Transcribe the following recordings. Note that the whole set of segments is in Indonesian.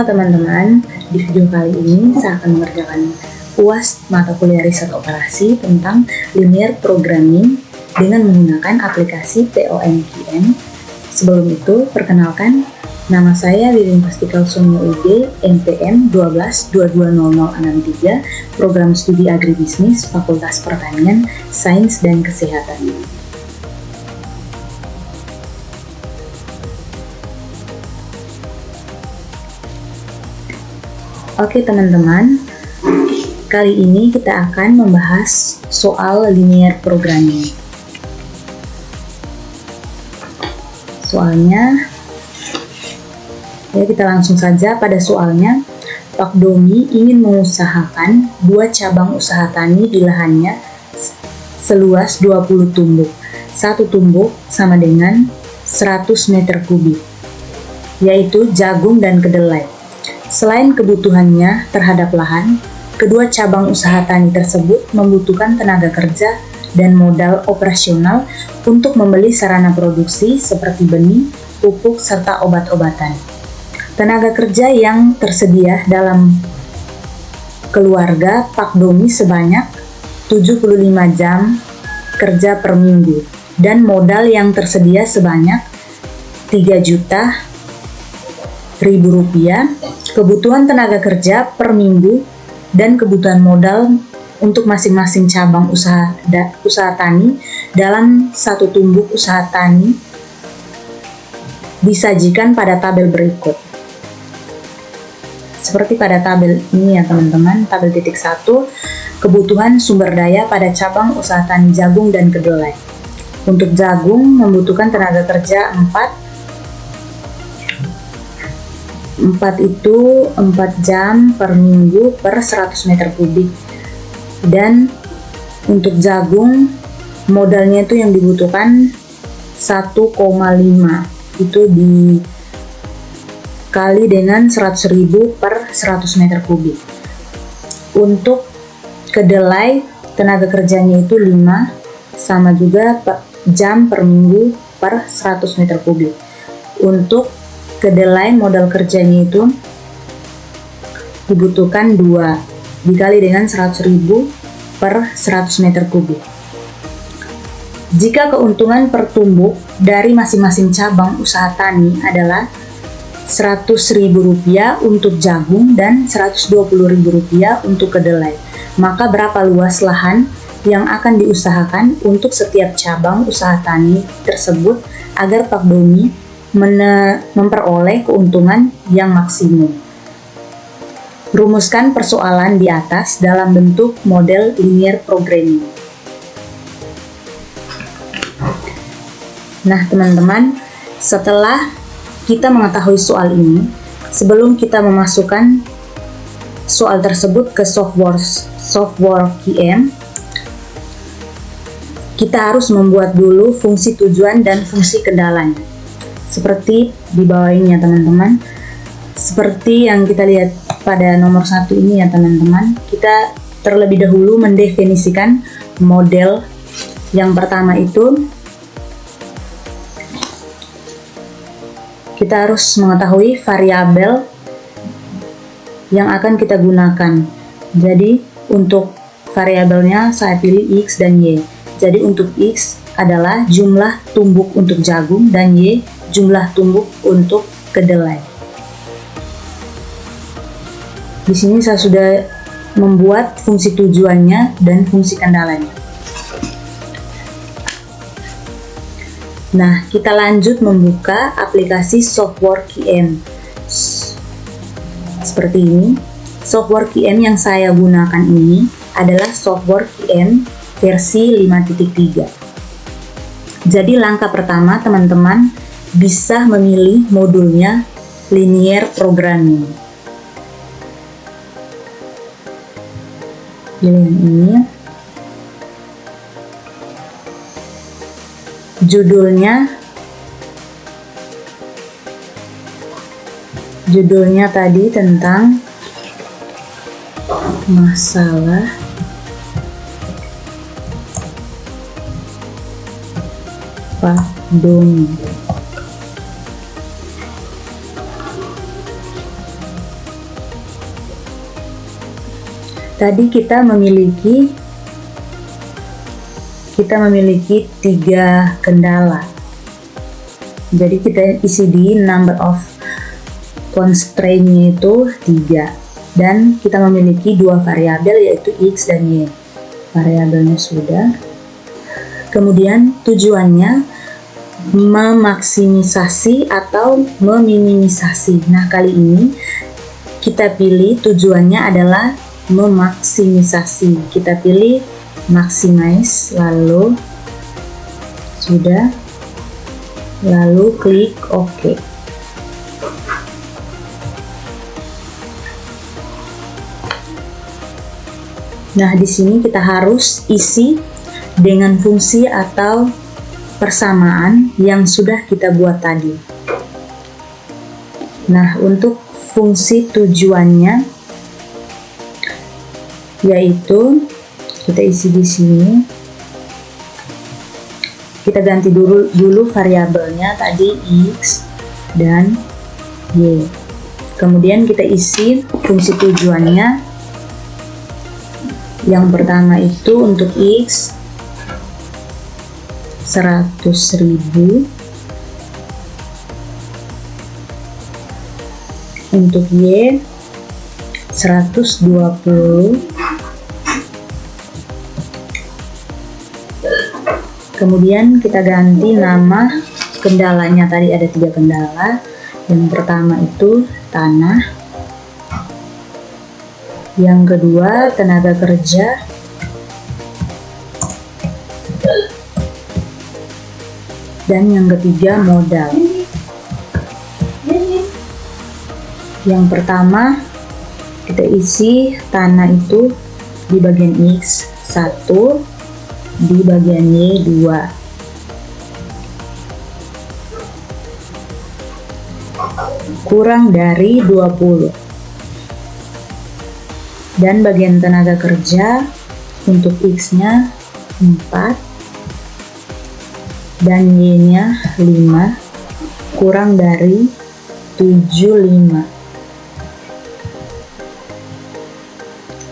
Halo teman-teman, di video kali ini saya akan mengerjakan UAS mata kuliah riset operasi tentang linear programming dengan menggunakan aplikasi POMQM. Sebelum itu, perkenalkan, nama saya Wiwin Pastikal Sonia UG, NPM 12220063, Program Studi Agribisnis, Fakultas Pertanian, Sains dan Kesehatan. Oke teman-teman, kali ini kita akan membahas soal linear programming. Soalnya, ya kita langsung saja pada soalnya. Pak Domi ingin mengusahakan 2 cabang usaha tani di lahannya seluas 20 tumbuk. 1 tumbuk sama dengan 100 meter kubik, yaitu jagung dan kedelai. Selain kebutuhannya terhadap lahan, kedua cabang usaha tani tersebut membutuhkan tenaga kerja dan modal operasional untuk membeli sarana produksi seperti benih, pupuk, serta obat-obatan. Tenaga kerja yang tersedia dalam keluarga Pak Domi sebanyak 75 jam kerja per minggu dan modal yang tersedia sebanyak 3.000.000 rupiah. Kebutuhan tenaga kerja per minggu dan kebutuhan modal untuk masing-masing cabang usaha tani dalam 1 tumbuk usaha tani disajikan pada tabel berikut. Seperti pada tabel ini ya teman-teman, tabel titik 1, kebutuhan sumber daya pada cabang usaha tani jagung dan kedelai. Untuk jagung membutuhkan tenaga kerja 4 jam per minggu per 100 meter kubik, dan untuk jagung modalnya itu yang dibutuhkan 1,5, itu dikali dengan 100.000 per 100 meter kubik. Untuk kedelai tenaga kerjanya itu 5 sama juga jam per minggu per 100 meter kubik. Untuk kedelai modal kerjanya itu dibutuhkan 2 dikali dengan 100.000 per 100 meter kubik. Jika keuntungan per tumbuk dari masing-masing cabang usaha tani adalah Rp100.000 untuk jagung dan Rp120.000 untuk kedelai, maka berapa luas lahan yang akan diusahakan untuk setiap cabang usaha tani tersebut agar Pak Domi memperoleh keuntungan yang maksimum? Rumuskan persoalan di atas dalam bentuk model linear programming. Nah teman-teman, setelah kita mengetahui soal ini, sebelum kita memasukkan soal tersebut ke software QM, kita harus membuat dulu fungsi tujuan dan fungsi kendalanya. Seperti di bawah ini ya teman-teman. Seperti yang kita lihat pada nomor 1 ini ya teman-teman. Kita terlebih dahulu mendefinisikan model. Yang pertama itu kita harus mengetahui variabel yang akan kita gunakan. Jadi untuk variabelnya saya pilih X dan Y. Jadi untuk X adalah jumlah tumbuk untuk jagung dan Y jumlah tumbuk untuk kedelai. Di sini saya sudah membuat fungsi tujuannya dan fungsi kendalanya. Nah, kita lanjut membuka aplikasi software QM. Seperti ini. Software QM yang saya gunakan ini adalah software QM versi 5.3. Jadi langkah pertama teman-teman bisa memilih modulnya linear programming. Pilih yang ini. Judulnya tadi tentang masalah Pak Domi. Tadi kita memiliki 3 kendala. Jadi kita isi di number of constraint-nya itu 3, dan kita memiliki 2 variabel yaitu X dan Y. Variabelnya sudah. Kemudian tujuannya memaksimisasi atau meminimisasi. Nah, kali ini kita pilih tujuannya adalah memaksimisasi. Kita pilih maximize, lalu sudah, lalu klik OK. Nah, di sini kita harus isi dengan fungsi atau persamaan yang sudah kita buat tadi. Nah, untuk fungsi tujuannya yaitu kita isi di sini. Kita ganti dulu variabelnya tadi X dan Y. Kemudian kita isi fungsi tujuannya. Yang pertama itu untuk X 100.000, untuk Y 120. Kemudian kita ganti nama kendalanya, tadi ada 3 kendala. Yang pertama itu tanah, yang kedua tenaga kerja, dan yang ketiga modal. Yang pertama kita isi tanah itu di bagian X 1, di bagian Y 2. Kurang dari 20. Dan bagian tenaga kerja untuk X-nya 4 dan Y-nya 5, kurang dari 75.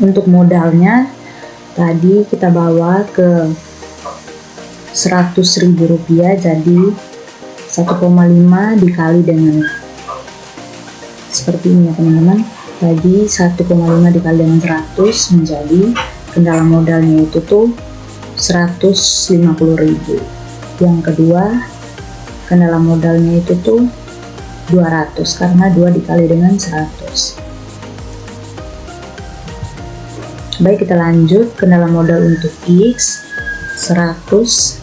Untuk modalnya tadi kita bawa ke 100.000 rupiah, jadi 1,5 dikali dengan seperti ini ya teman-teman. Tadi 1,5 dikali dengan 100 menjadi kendala modalnya itu tuh 150.000. Yang kedua kendala modalnya itu tuh 200 karena 2 dikali dengan 100. Baik, kita lanjut. Kendala modal untuk X 150,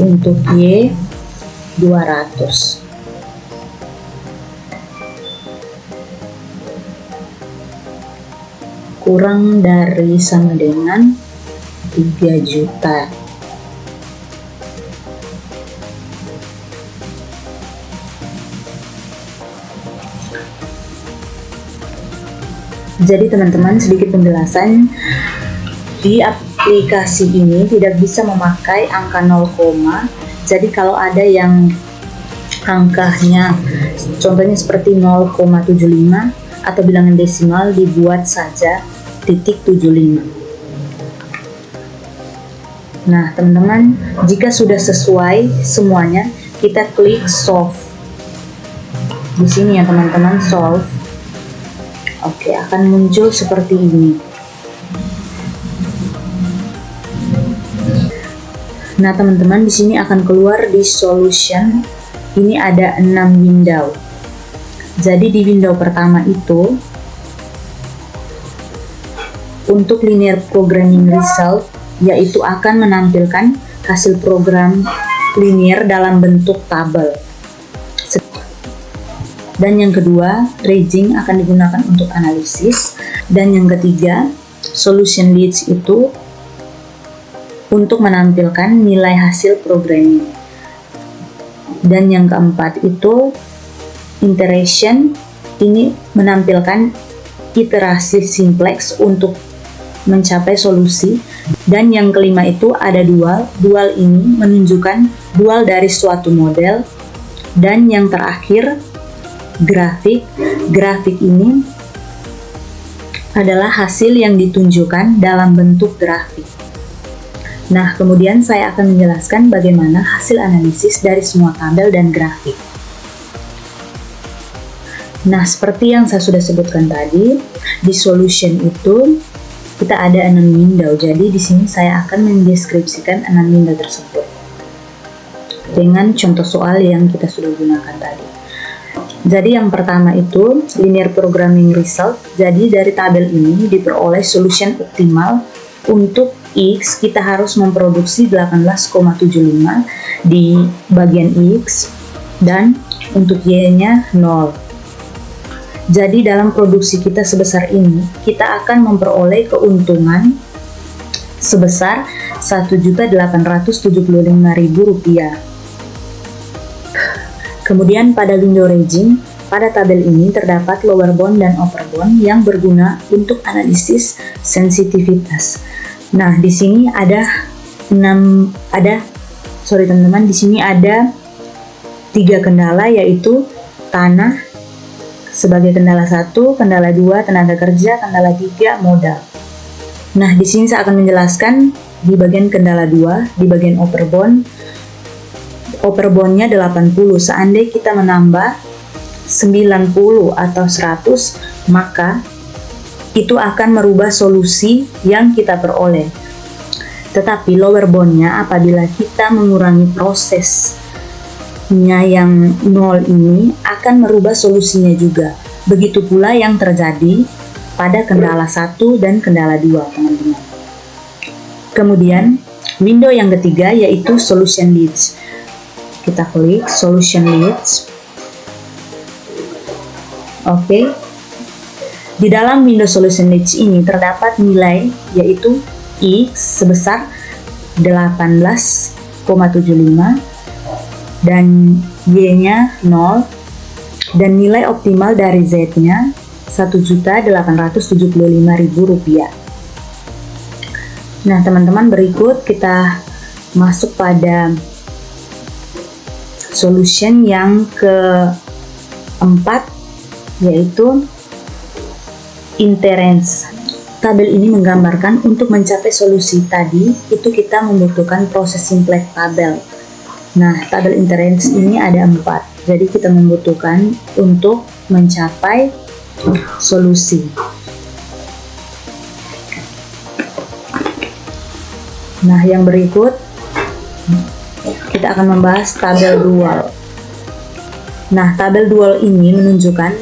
untuk Y 200. Kurang dari sama dengan 3 juta. Jadi teman-teman, sedikit penjelasan, di aplikasi ini tidak bisa memakai angka 0, jadi kalau ada yang angkanya contohnya seperti 0,75 atau bilangan desimal, dibuat saja .75. Nah teman-teman, jika sudah sesuai semuanya, kita klik solve di sini ya teman-teman, solve. Oke, akan muncul seperti ini. Nah teman-teman, di sini akan keluar di solution. Ini ada 6 window. Jadi di window pertama itu untuk linear programming result, yaitu akan menampilkan hasil program linear dalam bentuk tabel. Dan yang kedua, ranging akan digunakan untuk analisis. Dan yang ketiga, solution leads itu untuk menampilkan nilai hasil programming. Dan yang keempat itu iteration, ini menampilkan iterasi simplex untuk mencapai solusi. Dan yang kelima itu ada dual. Dual ini menunjukkan dual dari suatu model. Dan yang terakhir grafik. Grafik ini adalah hasil yang ditunjukkan dalam bentuk grafik. Nah, kemudian saya akan menjelaskan bagaimana hasil analisis dari semua tabel dan grafik. Nah, seperti yang saya sudah sebutkan tadi, di solution itu kita ada 6 window. Jadi di sini saya akan mendeskripsikan 6 window tersebut dengan contoh soal yang kita sudah gunakan tadi. Jadi yang pertama itu linear programming result. Jadi dari tabel ini diperoleh solution optimal. Untuk X kita harus memproduksi 18,75 di bagian X, dan untuk Y-nya 0. Jadi dalam produksi kita sebesar ini, kita akan memperoleh keuntungan sebesar Rp1.875.000. Kemudian pada window ranging, pada tabel ini terdapat lower bound dan upper bound yang berguna untuk analisis sensitivitas. Nah, di sini ada di sini ada 3 kendala, yaitu tanah sebagai kendala 1, kendala 2 tenaga kerja, kendala 3 modal. Nah, di sini saya akan menjelaskan di bagian kendala 2, di bagian upper bound. Upper bound-nya 80. Seandainya kita menambah 90 atau 100, maka itu akan merubah solusi yang kita peroleh. Tetapi lower bound-nya apabila kita mengurangi prosesnya yang 0 ini akan merubah solusinya juga. Begitu pula yang terjadi pada kendala 1 dan kendala 2, teman-teman. Kemudian window yang ketiga yaitu solution leads. Kita klik solution leads. Oke. Di dalam window solution leads ini terdapat nilai yaitu X sebesar 18,75 dan Y-nya 0, dan nilai optimal dari Z-nya Rp1.875.000. Nah, teman-teman, berikut kita masuk pada solution yang keempat, yaitu inference. Tabel ini menggambarkan untuk mencapai solusi tadi itu kita membutuhkan proses simplex tabel. Nah, tabel inference ini ada 4, jadi kita membutuhkan untuk mencapai solusi. Nah, yang berikut kita akan membahas tabel dual. Nah, tabel dual ini menunjukkan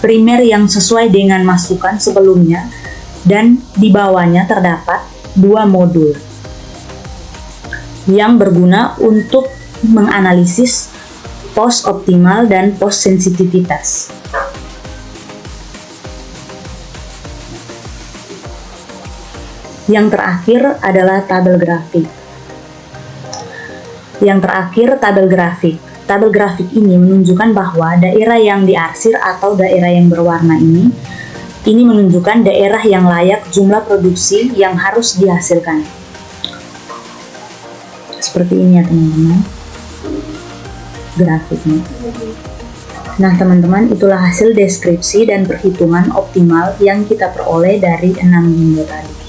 primer yang sesuai dengan masukan sebelumnya, dan di bawahnya terdapat 2 modul yang berguna untuk menganalisis post optimal dan post sensitivitas. Yang terakhir adalah tabel grafik. Yang terakhir, tabel grafik. Tabel grafik ini menunjukkan bahwa daerah yang diarsir atau daerah yang berwarna ini menunjukkan daerah yang layak jumlah produksi yang harus dihasilkan. Seperti ini ya, teman-teman, grafiknya. Nah, teman-teman, itulah hasil deskripsi dan perhitungan optimal yang kita peroleh dari 6 window tadi.